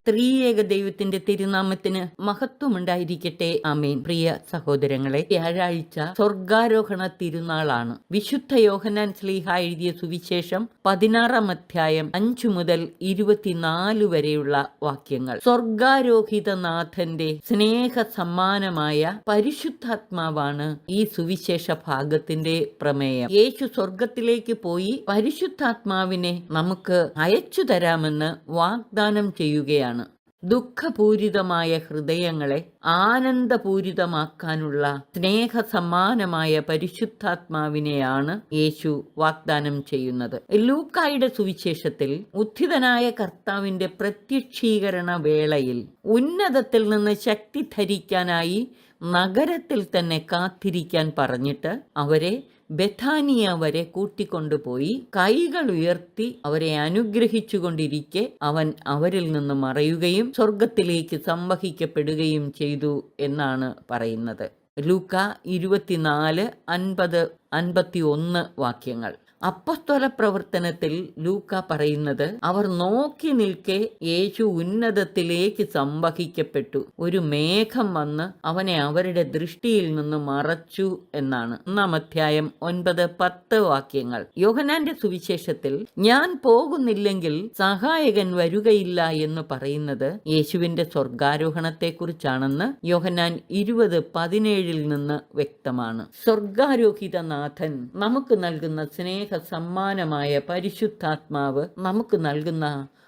ത്രിയേക ദൈവത്തിന്റെ തിരുനാമത്തിന് മഹത്വമുണ്ടായിരിക്കട്ടെ. ആമേൻ. പ്രിയ സഹോദരങ്ങളെ, വ്യാഴാഴ്ച സ്വർഗാരോഹണ തിരുനാളാണ്. വിശുദ്ധ യോഹന്നാൻ ശ്ലീഹ എഴുതിയ സുവിശേഷം 16 അധ്യായം 5 മുതൽ 24 വരെയുള്ള വാക്യങ്ങൾ. സ്വർഗാരോഹിതനാഥന്റെ സ്നേഹ സമ്മാനമായ പരിശുദ്ധാത്മാവാണ് ഈ സുവിശേഷ ഭാഗത്തിന്റെ പ്രമേയം. യേശു സ്വർഗത്തിലേക്ക് പോയി പരിശുദ്ധാത്മാവിനെ നമുക്ക് അയച്ചു തരാമെന്ന് വാഗ്ദാനം ചെയ്യുകയാണ്. ദുഃഖപൂരിതമായ ഹൃദയങ്ങളെ ആനന്ദപൂരിതമാക്കാനുള്ള സ്നേഹസമ്മാനമായ പരിശുദ്ധാത്മാവിനെയാണ് യേശു വാഗ്ദാനം ചെയ്യുന്നത്. ലൂക്കായുടെ സുവിശേഷത്തിൽ ഉത്ഥിതനായ കർത്താവിന്റെ പ്രത്യക്ഷീകരണ വേളയിൽ ഉന്നതത്തിൽ നിന്ന് ശക്തി ധരിക്കാനായി നഗരത്തിൽ തന്നെ കാത്തിരിക്കാൻ പറഞ്ഞിട്ട് അവരെ ബെഥാനിയ വരെ കൂട്ടിക്കൊണ്ടുപോയി കൈകൾ ഉയർത്തി അവരെ അനുഗ്രഹിച്ചുകൊണ്ടിരിക്കെ അവൻ അവരിൽ നിന്ന് മറയുകയും സ്വർഗത്തിലേക്ക് സംവഹിക്കപ്പെടുകയും ചെയ്തു എന്നാണ് പറയുന്നത്. ലൂക്ക 24:50-51 വാക്യങ്ങൾ. അപ്പസ്തോല പ്രവർത്തനത്തിൽ ലൂക്ക പറയുന്നത്, അവർ നോക്കി നിൽക്കെ യേശു ഉന്നതത്തിലേക്ക് സംവഹിക്കപ്പെട്ടു. ഒരു മേഘം വന്ന് അവനെ അവരുടെ ദൃഷ്ടിയിൽ നിന്ന് മറച്ചു എന്നാണ്. 1 അധ്യായം 9-10 വാക്യങ്ങൾ. യോഹന്നാന്റെ സുവിശേഷത്തിൽ ഞാൻ പോകുന്നില്ലെങ്കിൽ സഹായകൻ വരുകയില്ല എന്ന് പറയുന്നത് യേശുവിന്റെ സ്വർഗാരോഹണത്തെക്കുറിച്ചാണെന്ന് യോഹന്നാൻ 20:17 നിന്ന് വ്യക്തമാണ്. സ്വർഗാരോഹിതനാഥൻ നമുക്ക് നൽകുന്ന സ്നേഹ സമ്മാനമായ പരിശുദ്ധാത്മാവ് നമുക്ക് നൽകുന്ന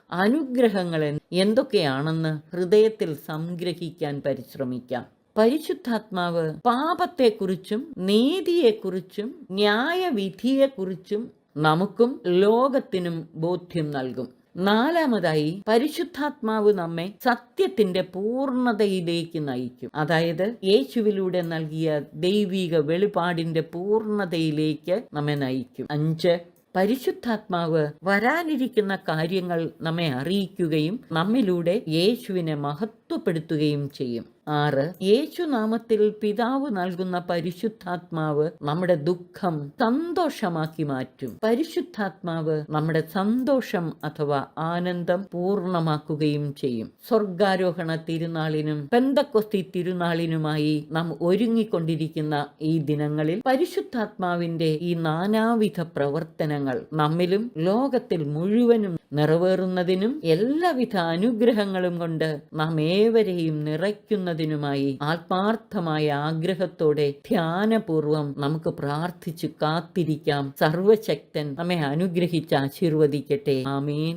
അനുഗ്രഹങ്ങൾ എന്തൊക്കെയാണെന്ന് ഹൃദയത്തിൽ സംഗ്രഹിക്കാൻ പരിശ്രമിക്കാം. പരിശുദ്ധാത്മാവ് പാപത്തെക്കുറിച്ചും നീതിയെക്കുറിച്ചും ന്യായവിധിയെക്കുറിച്ചും നമുക്കും ലോകത്തിനും ബോധ്യം നൽകും. 4-മതായി പരിശുദ്ധാത്മാവ് നമ്മെ സത്യത്തിന്റെ പൂർണ്ണതയിലേക്ക് നയിക്കും. അതായത് യേശുവിലൂടെ നൽകിയ ദൈവിക വെളിപാടിന്റെ പൂർണ്ണതയിലേക്ക് നമ്മെ നയിക്കും. 5, പരിശുദ്ധാത്മാവ് വരാനിരിക്കുന്ന കാര്യങ്ങൾ നമ്മെ അറിയിക്കുകയും നമ്മിലൂടെ യേശുവിനെ മഹത്വപ്പെടുത്തുകയും ചെയ്യും. 6, യേശുനാമത്തിൽ പിതാവ് നൽകുന്ന പരിശുദ്ധാത്മാവ് നമ്മുടെ ദുഃഖം സന്തോഷമാക്കി മാറ്റും. പരിശുദ്ധാത്മാവ് നമ്മുടെ സന്തോഷം അഥവാ ആനന്ദം പൂർണ്ണമാക്കുകയും ചെയ്യും. സ്വർഗാരോഹണ തിരുനാളിനും പെന്തക്കൊസ്തി തിരുനാളിനുമായി നാം ഒരുങ്ങിക്കൊണ്ടിരിക്കുന്ന ഈ ദിനങ്ങളിൽ പരിശുദ്ധാത്മാവിന്റെ ഈ നാനാവിധ പ്രവർത്തനങ്ങൾ നമ്മിലും ലോകത്തിൽ മുഴുവനും നിറവേറുന്നതിനും എല്ലാവിധ അനുഗ്രഹങ്ങളും കൊണ്ട് നാം ഏവരെയും നിറയ്ക്കുന്നതിനുമായി ആത്മാർത്ഥമായ ആഗ്രഹത്തോടെ ധ്യാനപൂർവം നമുക്ക് പ്രാർത്ഥിച്ചു കാത്തിരിക്കാം. സർവശക്തൻ നമ്മെ അനുഗ്രഹിച്ച് ആശീർവദിക്കട്ടെ. ആമേൻ.